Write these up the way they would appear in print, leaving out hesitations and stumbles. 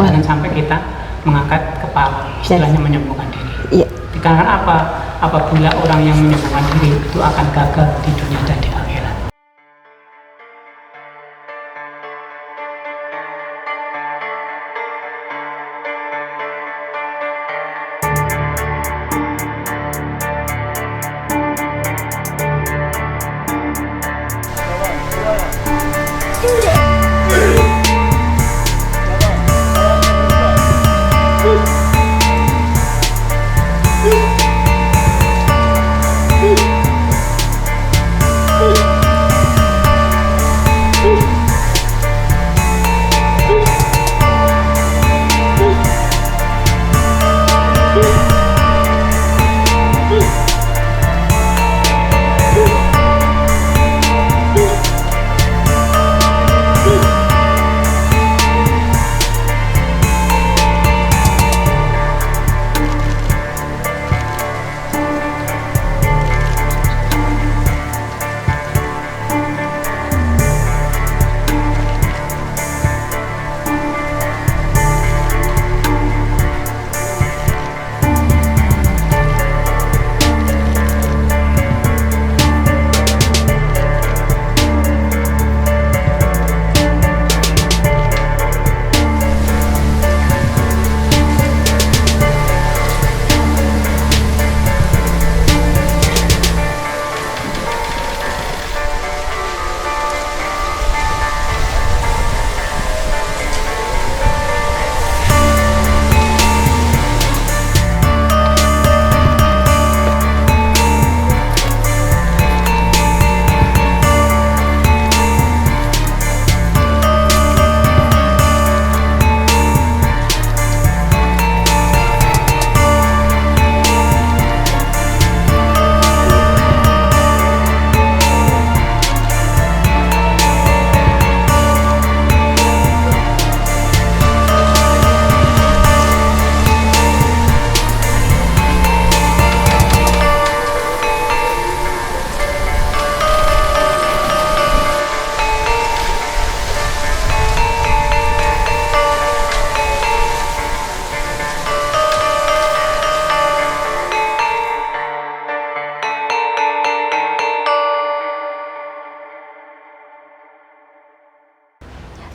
jangan sampai kita mengangkat kepala, istilahnya menyembuhkan diri. Iya. Dikarenakan apa? Apabila orang yang menyembuhkan diri itu akan gagal di dunia dan di akhirat.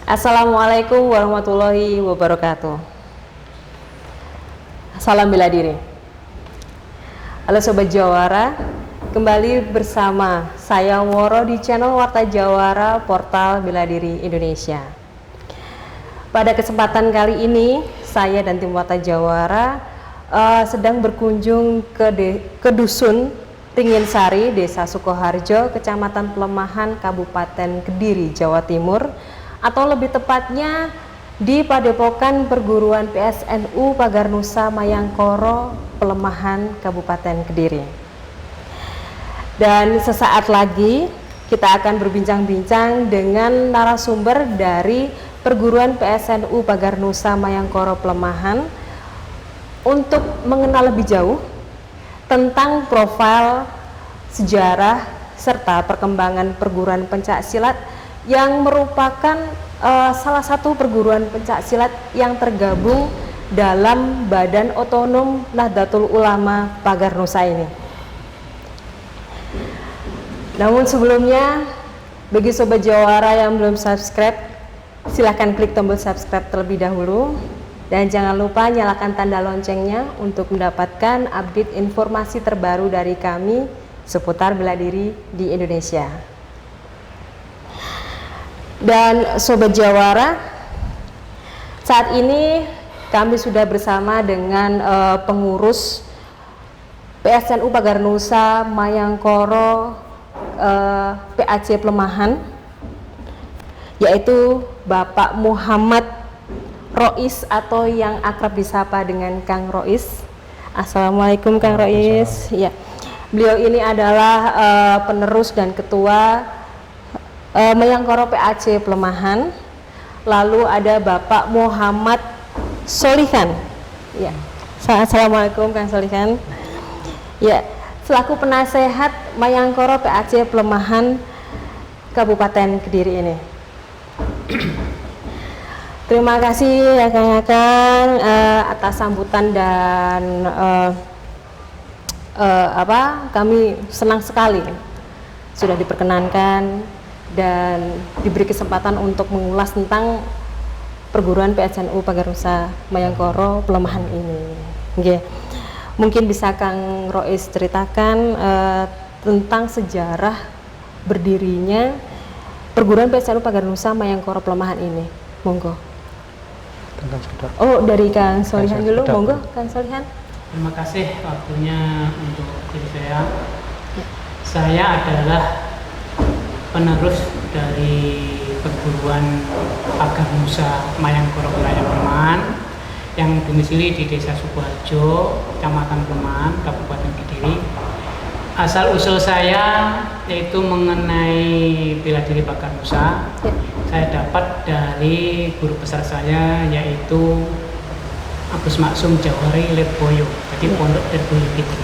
Assalamualaikum warahmatullahi wabarakatuh. Salam bela diri. Halo Sobat Jawara, kembali bersama saya Woro di channel Warta Jawara Portal Bela Diri Indonesia. Pada kesempatan kali ini, saya dan tim Warta Jawara sedang berkunjung ke Dusun Ringin Sari, Desa Sukoharjo, Kecamatan Pelemahan, Kabupaten Kediri, Jawa Timur, atau lebih tepatnya di Padepokan Perguruan PSNU Pagarnusa Mayangkoro, Pelemahan, Kabupaten Kediri. Dan sesaat lagi kita akan berbincang-bincang dengan narasumber dari Perguruan PSNU Pagarnusa Mayangkoro, Pelemahan untuk mengenal lebih jauh tentang profil, sejarah, serta perkembangan perguruan pencak silat yang merupakan salah satu perguruan pencak silat yang tergabung dalam Badan Otonom Nahdlatul Ulama Pagarnusa ini. Namun sebelumnya, bagi Sobat Jawara yang belum subscribe, silahkan klik tombol subscribe terlebih dahulu. Dan jangan lupa nyalakan tanda loncengnya untuk mendapatkan update informasi terbaru dari kami seputar bela diri di Indonesia. Dan Sobat Jawara, saat ini kami sudah bersama dengan pengurus PSNU Pagarnusa Mayangkoro PAC Pelemahan, yaitu Bapak Muhammad Rois atau yang akrab disapa dengan Kang Rois. Assalamualaikum Kang Rois. Ya, beliau ini adalah penerus dan ketua Mayangkoro PAC Pelemahan. Lalu ada Bapak Muhammad Solihan. Ya. Assalamualaikum Kang Solihan. Ya, selaku penasehat Mayangkoro PAC Pelemahan Kabupaten Kediri ini. Terima kasih ya Kang atas sambutan dan kami senang sekali sudah diperkenankan dan diberi kesempatan untuk mengulas tentang perguruan PSNU Pagarusa Mayangkoro Pelemahan ini. Okay. Mungkin bisa Kang Rois ceritakan tentang sejarah berdirinya perguruan PSNU Pagarusa Mayangkoro Pelemahan ini. Monggo. Oh, dari Kang Solihan dulu, monggo Kang Solihan. Terima kasih waktunya untuk diri saya. Saya adalah penerus dari perguruan Pagarusa Mayangkoro Wilayah Pelemahan yang domisili di Desa Sukoharjo, Kecamatan Pelemahan, Kabupaten Kediri. Asal usul saya yaitu mengenai bela diri Pagarusa. Saya dapat dari guru besar saya yaitu Agus Maksum Jawari Lirboyo, jadi Pondok Lirboyo gitu.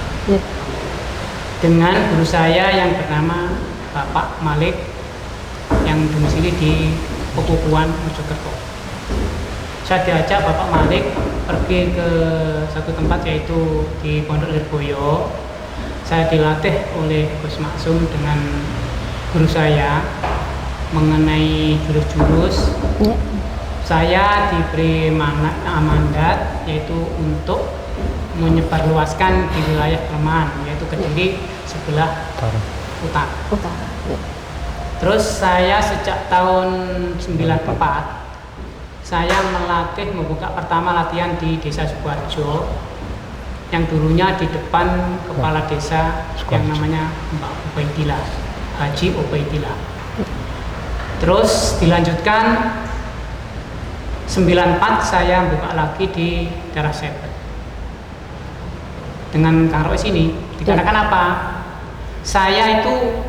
Dengan guru saya yang bernama Bapak Malik yang domisili di Pekukuan Mojokerto. Saya diajak Bapak Malik pergi ke satu tempat yaitu di Pondok Lirboyo. Saya dilatih oleh Gus Maksum dengan guru saya mengenai jurus-jurus. Saya diberi mandat yaitu untuk menyebarluaskan di wilayah Pelemahan, yaitu Kediri sebelah utara. Terus saya sejak tahun 94 saya membuka pertama latihan di Desa Sukoharjo yang dulunya di depan kepala desa yang namanya Mbak Ubaidillah, Haji Ubaidillah. Terus dilanjutkan 94 saya buka lagi di daerah Sebet dengan Kang Rois ini. Dikarenakan apa? Saya itu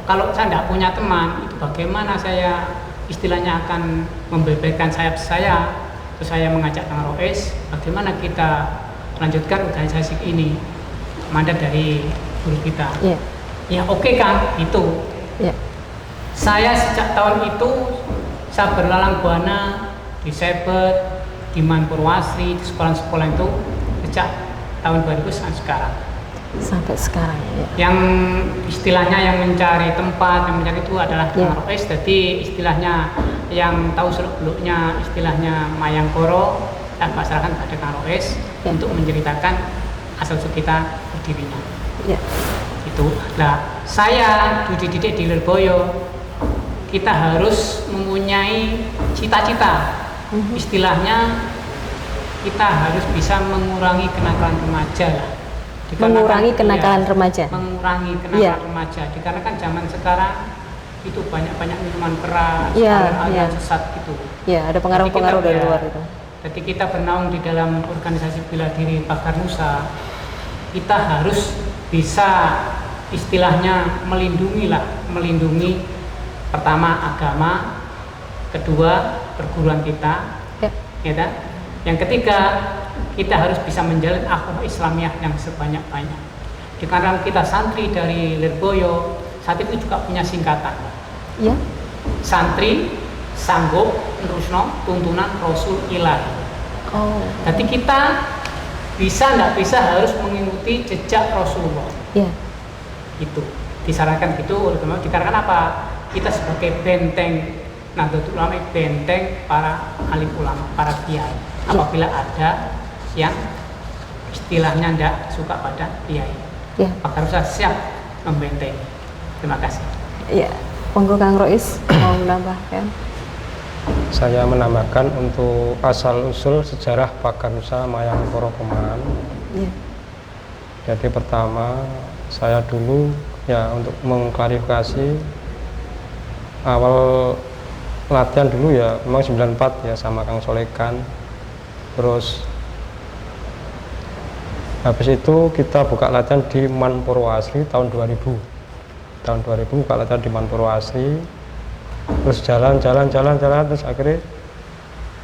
kalau saya tidak punya teman, itu bagaimana saya istilahnya akan membeberkan sayap saya. Terus saya mengajak Kang Rois, bagaimana kita lanjutkan organisasi ini, mandat dari guru kita. Ya oke Kang, itu. Saya sejak tahun itu saya berlalang buana di Sebet, di Manpurwasri, di sekolah-sekolah itu sejak tahun 2000 sampai sekarang. Sampai sekarang ya. Yang istilahnya yang mencari tempat, yang mencari itu adalah Kang Rois. Jadi istilahnya yang tahu seluk-beluknya istilahnya Mayangkoro, saya pasrahkan pada Kang Rois untuk menceritakan asal-usul kita berdirinya. Itu. Nah, saya dididik di Lirboyo. Kita harus mempunyai cita-cita. Istilahnya kita harus bisa mengurangi kenakalan remaja lah. Mengurangi kenakalan remaja. Mengurangi kenakalan remaja. Dikarenakan zaman sekarang itu banyak minuman keras, aliran sesat gitu. Ada pengaruh-pengaruh dari luar itu. Jadi kita bernaung di dalam organisasi bela diri Pagarusa, kita harus bisa istilahnya melindungi pertama agama, kedua perguruan kita, ya kan? Yang ketiga, kita harus bisa menjalin akhlak Islamiyah yang sebanyak-banyak. Dikarenakan kita santri dari Lirboyo, saat itu juga punya singkatan. Santri sanggup nerusno tuntunan Rasul Ilahi. Jadi kita nggak bisa harus mengikuti jejak Rasulullah. Itu disarankan gitu. Dikarenakan apa? Kita sebagai benteng Nahdlatul Ulama, benteng para alim ulama, para kiai. Apabila ada yang istilahnya tidak suka pada kiai, Pagarusa siap membentengi. Terima kasih. Monggo Kang Rois mau menambahkan. Saya menambahkan untuk asal-usul sejarah Pagarusa Mayangkoro Pelemahan. Jadi pertama saya dulu untuk mengklarifikasi awal latihan dulu memang 94 sama Kang Solekan. Terus habis itu kita buka latihan di Manpurwasri tahun 2000. Tahun 2000 buka latihan di Manpurwasri. Terus jalan terus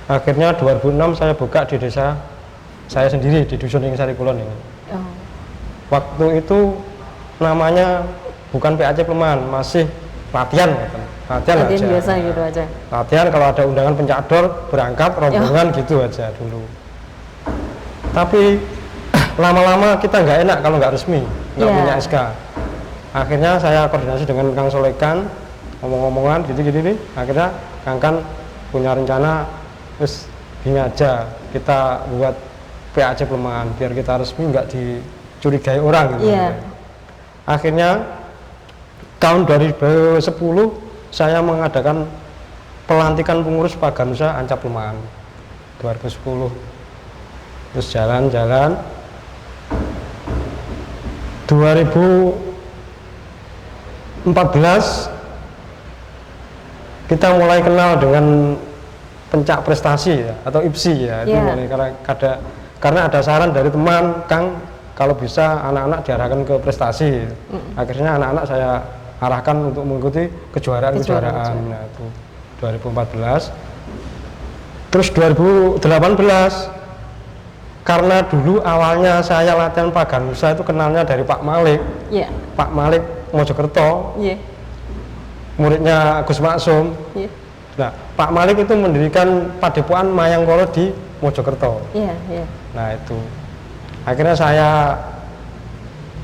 akhirnya 2006 saya buka di desa saya sendiri di Dusun Sari Kulon ini. Waktu itu namanya bukan PAC Pelemahan, masih latihan. latihan aja. biasa gitu aja. Latihan kalau ada undangan pencador berangkat rombongan gitu aja dulu. Tapi lama-lama kita nggak enak kalau nggak resmi, nggak punya SK. Akhirnya saya koordinasi dengan Kang Solekan, ngomong-ngomongan gitu-gitu nih. Akhirnya Kang kan punya rencana, terus gini aja, kita buat PAC pelemahan biar kita resmi, nggak dicurigai orang gitu. Akhirnya tahun 2010 saya mengadakan pelantikan pengurus Paganusa Ancap Pelemahan 2010. Terus jalan-jalan 2014 kita mulai kenal dengan pencak prestasi ya, atau IPSI ya. Itu mulai karena ada saran dari teman, Kang, kalau bisa anak-anak diarahkan ke prestasi. Akhirnya anak-anak saya arahkan untuk mengikuti kejuaraan-kejuaraan. Nah, itu 2014. Terus 2018 karena dulu awalnya saya latihan Paganusa itu kenalnya dari Pak Malik. Pak Malik Mojokerto. Muridnya Gus Maksum. Nah, Pak Malik itu mendirikan Padepokan Mayangkara di Mojokerto. Nah, itu akhirnya saya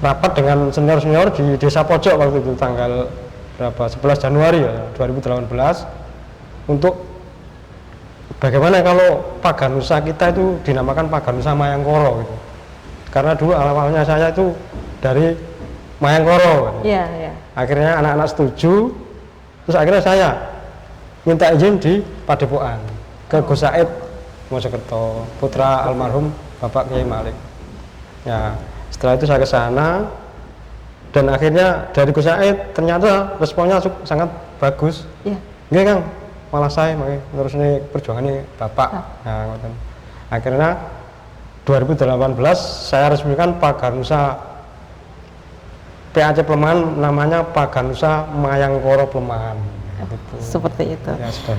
rapat dengan senior-senior di Desa Pojok waktu itu tanggal berapa, 11 Januari ya 2018, untuk bagaimana kalau Paganusa kita itu dinamakan Paganusa Mayangkara gitu. Karena dulu awalnya saya itu dari Mayangkara. Akhirnya anak-anak setuju. Terus akhirnya saya minta izin di Padepokan ke Gus Said Mojokerto, putra almarhum Bapak Kiai Malik. Ya, setelah itu saya ke sana dan akhirnya dari Gus Said ternyata responnya sangat bagus. Nggih, Kang, malah saya terus ini perjuangan ini Bapak. Nah, akhirnya 2018 saya resmikan Paganusa PAC Pelemahan, namanya Paganusa Mayangkara Pelemahan. Gitu. Seperti itu. Ya, sudah.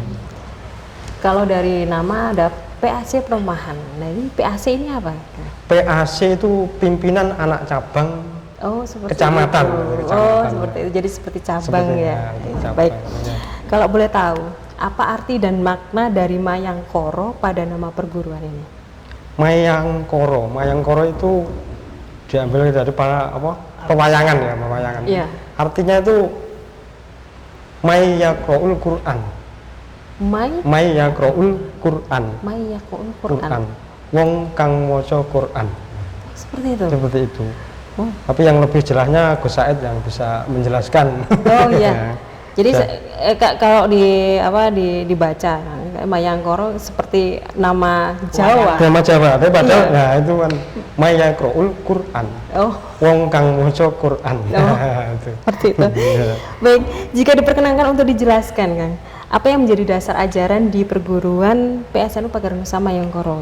Kalau dari nama ada PAC Pelemahan. Nah, ini PAC ini apa? PAC itu pimpinan anak cabang kecamatan. Seperti itu. Jadi seperti cabang cabang, Baik. Ya. Kalau boleh tahu, apa arti dan makna dari Mayangkara pada nama perguruan ini? Mayangkara itu diambil dari pewayangan ya, pewayangan. Artinya itu Mayaqra'ul Quran. Mayaqra'ul Quran. Wong kang maca Quran. Seperti itu. Seperti itu. Tapi yang lebih jelasnya Gus Said yang bisa menjelaskan. Jadi kalau dibaca Mayangkara seperti nama Jawa. Nama Jawa, tapi padahal nah itu kan Mayaqra'ul Quran. Wong kang maca Quran. Seperti itu. Baik, jika diperkenankan untuk dijelaskan, Kang, apa yang menjadi dasar ajaran di perguruan PSNU Paganusa Mayangkara?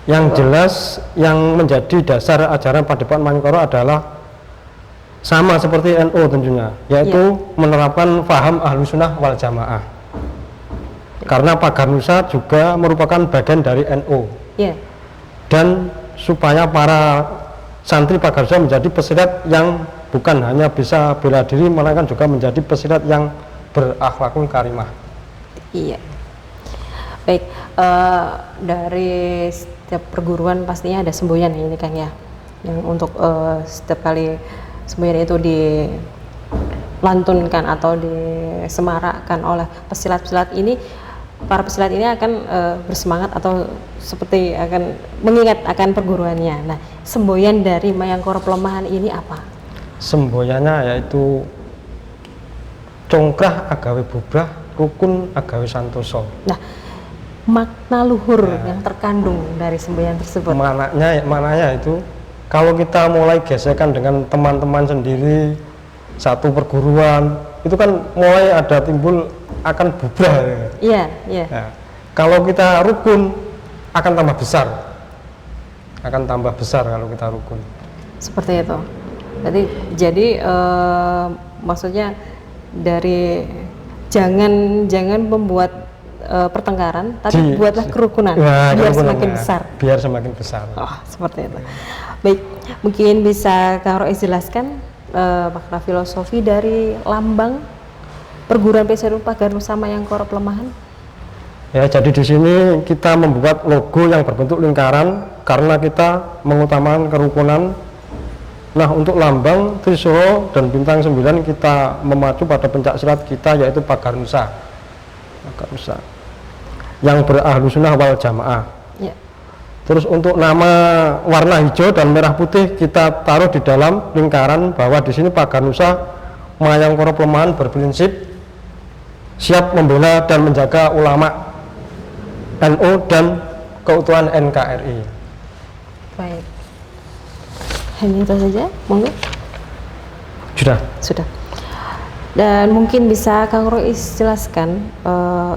Yang jelas yang menjadi dasar ajaran Padepokan Mayangkara adalah sama seperti NU tentunya, yaitu menerapkan paham Ahlussunnah wal Jamaah. Karena Paganusa juga merupakan bagian dari NU. Dan supaya para santri Paganusa menjadi pesilat yang bukan hanya bisa bela diri, melainkan juga menjadi pesilat yang berakhlakul karimah. Baik, dari setiap perguruan pastinya ada semboyan ini, Kang, ya. Yang untuk setiap kali semboyan itu dilantunkan atau disemarakan oleh pesilat-pesilat ini, para pesilat ini akan bersemangat atau seperti akan mengingat akan perguruannya. Nah, semboyan dari Mayangkara Pelemahan ini apa? Semboyannya yaitu congkrah agawe bubrah, rukun agawe santoso. Nah, makna luhur yang terkandung dari semboyan tersebut. Maknanya itu kalau kita mulai gesekan dengan teman-teman sendiri satu perguruan, itu kan mulai ada timbul akan bubrah. Nah, kalau kita rukun akan tambah besar. Kalau kita rukun. Seperti itu. Jadi maksudnya dari jangan membuat pertengkaran, tapi buatlah kerukunan biar semakin besar. Biar semakin besar. Seperti itu. Baik, mungkin bisa Kang Rois jelaskan makna filosofi dari lambang perguruan PSNU Paganusa Mayangkara Pelemahan? Ya, jadi di sini kita membuat logo yang berbentuk lingkaran karena kita mengutamakan kerukunan. Nah, untuk lambang Trisolo dan bintang 9 kita memacu pada pencak silat kita, yaitu Paganusa. Paganusa yang berahlu sunnah wal jamaah. Ya. Terus untuk nama warna hijau dan merah putih kita taruh di dalam lingkaran bahwa di sini Paganusa Mayangkara Pelemahan berprinsip siap membela dan menjaga ulama NU dan keutuhan NKRI. Baik. Hanya itu saja, monggo. Sudah. Dan mungkin bisa Kang Rois jelaskan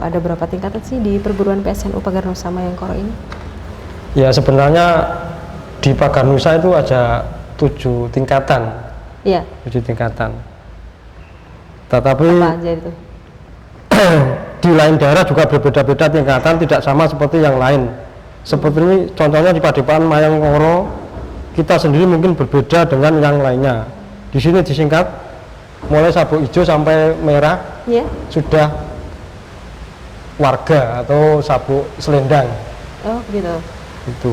ada berapa tingkatan sih di perguruan PSNU Paganusa Mayangkara ini? Ya, sebenarnya di Paganusa itu ada 7 tingkatan. Iya. 7 tingkatan. Tetapi Apa aja itu? di lain daerah juga berbeda-beda tingkatan, tidak sama seperti yang lain. Seperti ini contohnya di Padepokan Mayangkara, kita sendiri mungkin berbeda dengan yang lainnya. Di sini disingkat mulai sabuk hijau sampai merah, Ya. sudah warga atau sabuk selendang. Oh, gitu. Itu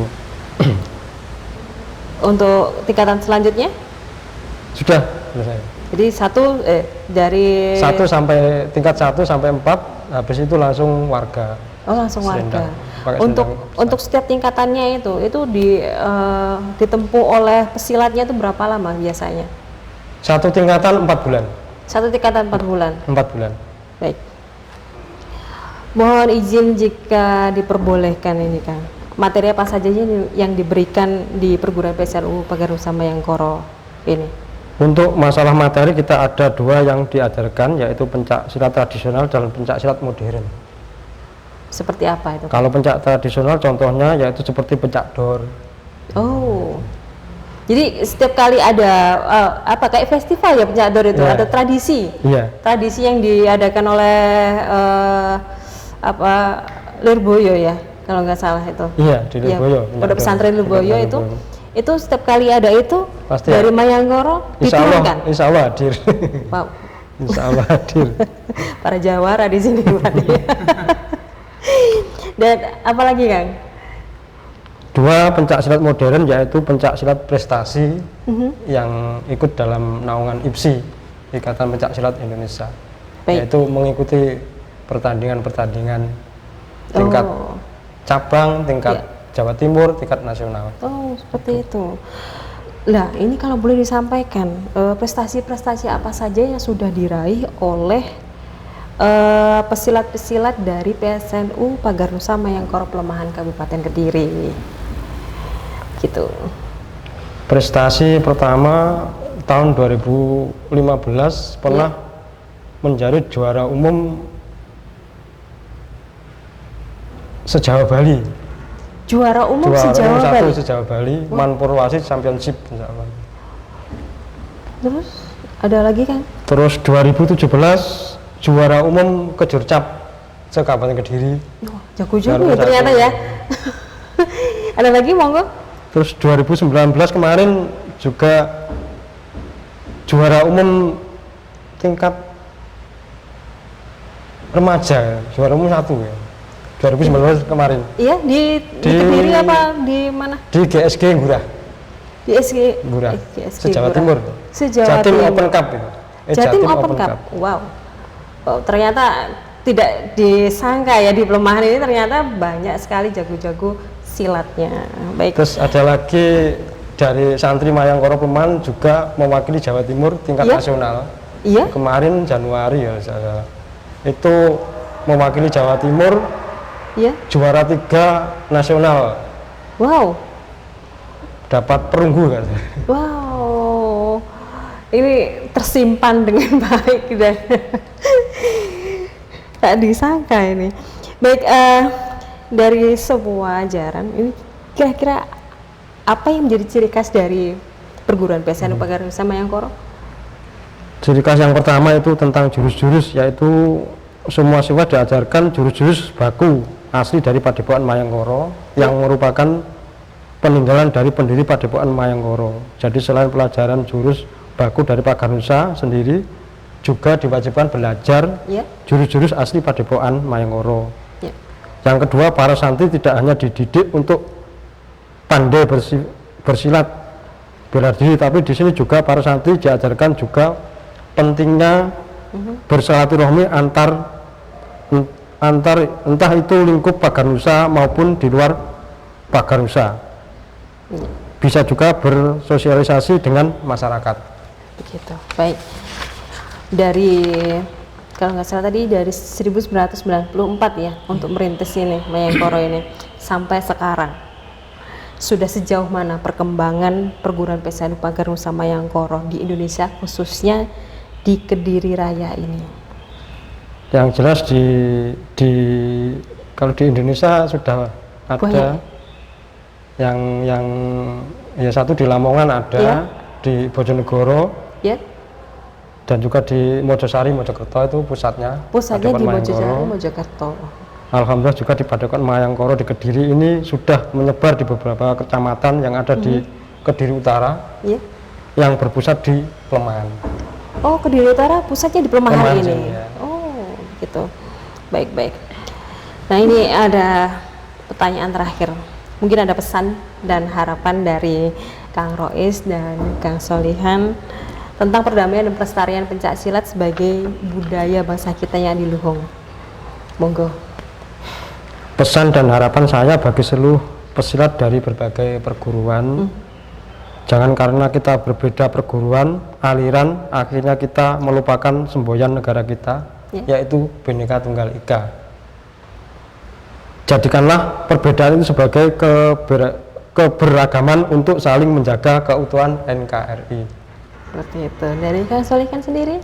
Untuk tingkatan selanjutnya? sudah selesai. Jadi dari 1 sampai tingkat 1 sampai 4, habis itu langsung warga. Oh, langsung Selendang. warga. Pakai Untuk selendang. untuk setiap tingkatannya itu ditempuh oleh pesilatnya itu berapa lama biasanya? 1 tingkatan 4 bulan. 1 tingkatan 4 bulan. 4 bulan. Baik. Mohon izin jika diperbolehkan ini Kang. Materi apa saja yang diberikan di perguruan PSNU Paganusa Mayangkara ini? Untuk masalah materi kita ada 2 yang diajarkan, yaitu pencak silat tradisional dan pencak silat modern. Seperti apa itu? Kalau pencak tradisional contohnya yaitu seperti pencak dor. Oh. Jadi setiap kali ada kayak festival ya pencak dor itu, Iya. ada tradisi. Iya. Tradisi yang diadakan oleh Lirboyo ya, kalau nggak salah itu. Iya, di Iya, Lirboyo. Pondok Pesantren Lirboyo itu setiap kali ada itu Pasti dari ada. Mayangkara diturunkan. Insya Allah hadir. Wow. Insya Allah hadir. Para jawara di sini berarti. Dan apalagi Kang? 2 pencak silat modern yaitu pencak silat prestasi Mhm. yang ikut dalam naungan IPSI, Ikatan Pencak Silat Indonesia. Baik. Yaitu mengikuti pertandingan-pertandingan tingkat Oh. cabang, tingkat Iya. Jawa Timur, tingkat nasional. Oh, seperti itu. Lah, ini kalau boleh disampaikan, prestasi-prestasi apa saja yang sudah diraih oleh pesilat-pesilat dari PSNU Paganusa Mayangkara Pelemahan Kabupaten Kediri. Gitu. Prestasi pertama tahun 2015 pernah menjadi juara umum se-Jawa Bali. Juara umum Juara se-Jawa umum 1 Bali. se-Jawa Bali, Manpurwasit Championship. Terus ada lagi kan? Terus 2017 juara umum Kejurcap se-Kabupaten Kediri. Wah, jago juga Juara ya ternyata satu. ya. Ada lagi monggo? Terus 2019 kemarin juga juara umum tingkat remaja, juara umum 1 ya. 2019 kemarin Iya, di Kediri apa di mana? di GSG Ngurah. Di SG Ngurah. GSG Se-Jawa Ngurah. Timur. Se-Jawa Jatim Timur. Open Cup itu. Jatim Open Cup. Wow. Oh, ternyata tidak disangka ya di pelemahan ini ternyata banyak sekali jago-jago silatnya. Baik. Terus ada lagi dari santri Mayangkara Pelemahan juga mewakili Jawa Timur tingkat Iya. nasional. Iya. Kemarin Januari ya saya itu mewakili Jawa Timur Iya. juara 3 nasional, Wow. dapat perunggu kan. Wow. Ini tersimpan dengan baik dan tak disangka ini. Baik, dari sebuah ajaran ini kira-kira apa yang menjadi ciri khas dari perguruan PSNU Paganusa Mayangkara? Ciri khas yang pertama itu tentang jurus-jurus, yaitu semua siswa diajarkan jurus-jurus baku asli dari Padepokan Mayangkara yang merupakan peninggalan dari pendiri Padepokan Mayangkara. Jadi selain pelajaran jurus baku dari Paganusa sendiri, juga diwajibkan belajar Ya. jurus-jurus asli Padepokan Mayangkara. Ya. Yang kedua, para santri tidak hanya dididik untuk pandai bersilat bela diri, tapi di sini juga para santri diajarkan juga pentingnya bersilaturahmi antar entah itu lingkup pagar nusa maupun di luar pagar nusa. Bisa juga bersosialisasi dengan masyarakat. Begitu. Baik. Dari kalau nggak salah tadi dari 1994 ya untuk merintis ini Mayangkara ini sampai sekarang. Sudah sejauh mana perkembangan perguruan pesantren pagar nusa Mayangkara di Indonesia, khususnya di Kediri Raya ini? Yang jelas di kalau di Indonesia sudah ada banyak. yang ya satu di Lamongan ada, Ya. di Bojonegoro Ya, dan juga di Mojosari, Mojokerto itu pusatnya. pusatnya Padepokan di Mayangkara. Mojosari, Mojokerto. Alhamdulillah juga di Padepokan Mayangkara di Kediri ini sudah menyebar di beberapa kecamatan yang ada di Kediri Utara Ya. yang berpusat di Pelemahan. Oh, Kediri Utara pusatnya di Pelemahan Pelemahan ini. sini, ya. Oh, gitu. Baik. Nah, ini ada pertanyaan terakhir. Mungkin ada pesan dan harapan dari Kang Rois dan Kang Solihan tentang perdamaian dan pelestarian pencak silat sebagai budaya bangsa kita yang diluhung. Monggo. Pesan dan harapan saya bagi seluruh pesilat dari berbagai perguruan, jangan karena kita berbeda perguruan, aliran, akhirnya kita melupakan semboyan negara kita, yaitu Bhinneka Tunggal Ika. Jadikanlah perbedaan itu sebagai keberagaman untuk saling menjaga keutuhan NKRI. Seperti itu. Dari Kang Solihan sendiri?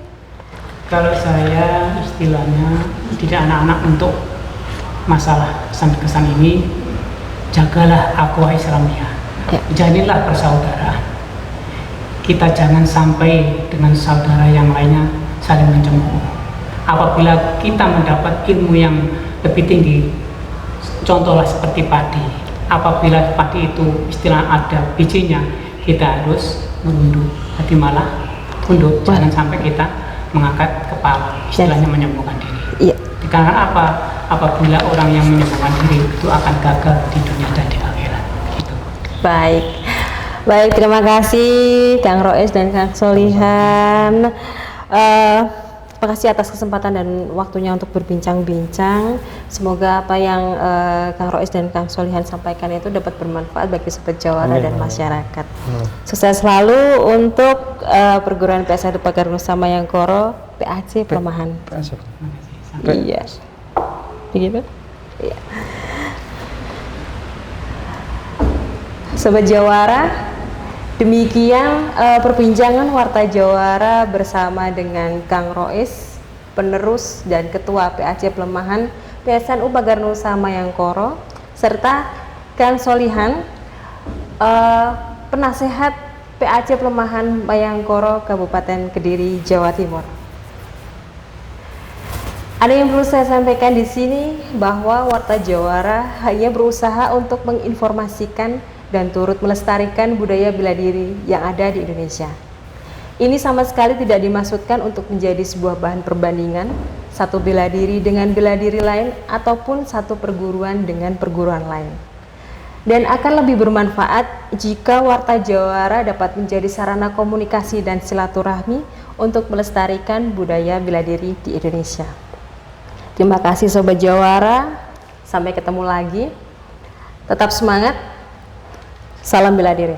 Kalau saya istilahnya tidak anak-anak untuk masalah kesan ini, jagalah akhlak Islamiyah, jadilah persaudaraan. Kita jangan sampai dengan saudara yang lainnya saling mencemooh. Apabila kita mendapat ilmu yang lebih tinggi, contohlah seperti padi. Apabila padi itu istilah ada bijinya, kita harus merunduk, hati malah tunduk. Jangan sampai kita mengangkat kepala, istilahnya menyembuhkan diri. Iya. Karena apa? Apabila orang yang menyembuhkan diri itu akan gagal di dunia dan di akhirat. Gitu. Baik, terima kasih Kang Rois dan Kang Solihan. Terima kasih atas kesempatan dan waktunya untuk berbincang-bincang. Semoga apa yang Kang Rois dan Kang Solihan sampaikan itu dapat bermanfaat bagi Sobat Jawara dan masyarakat. Sukses selalu untuk perguruan PSA Pagar Nusa Mayangkara PAC Pelemahan. Iya. Begitu? Iya. Sobat Jawara, demikian perbincangan Warta Jawara bersama dengan Kang Rois, penerus dan Ketua PAC Pelemahan PSNU Pagar Nusa Mayangkara, serta Kang Solihan, penasehat PAC Pelemahan Mayangkara Kabupaten Kediri, Jawa Timur. Ada yang perlu saya sampaikan di sini bahwa Warta Jawara hanya berusaha untuk menginformasikan dan turut melestarikan budaya bela diri yang ada di Indonesia. Ini sama sekali tidak dimaksudkan untuk menjadi sebuah bahan perbandingan satu bela diri dengan bela diri lain ataupun satu perguruan dengan perguruan lain. Dan akan lebih bermanfaat jika Warta Jawara dapat menjadi sarana komunikasi dan silaturahmi untuk melestarikan budaya bela diri di Indonesia. Terima kasih Sobat Jawara, sampai ketemu lagi. Tetap semangat. Salam bela diri.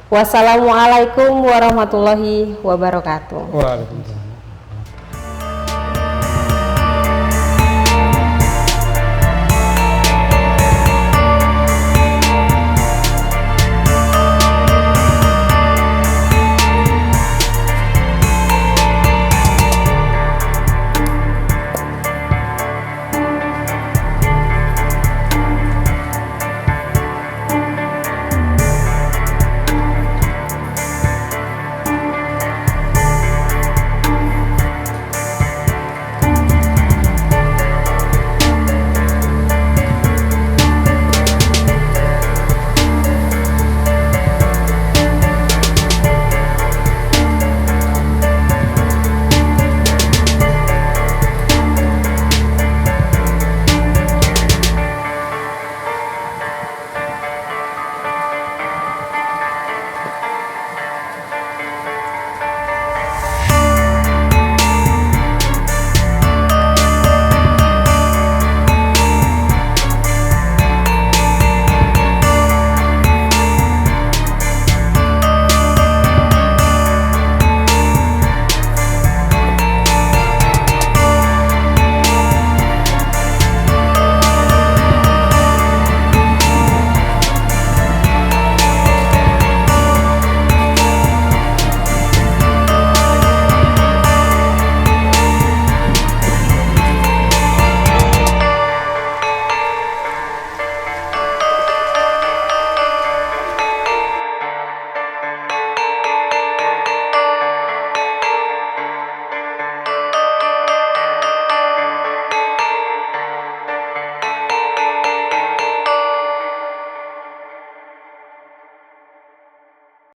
Wassalamualaikum warahmatullahi wabarakatuh. Waalaikumsalam.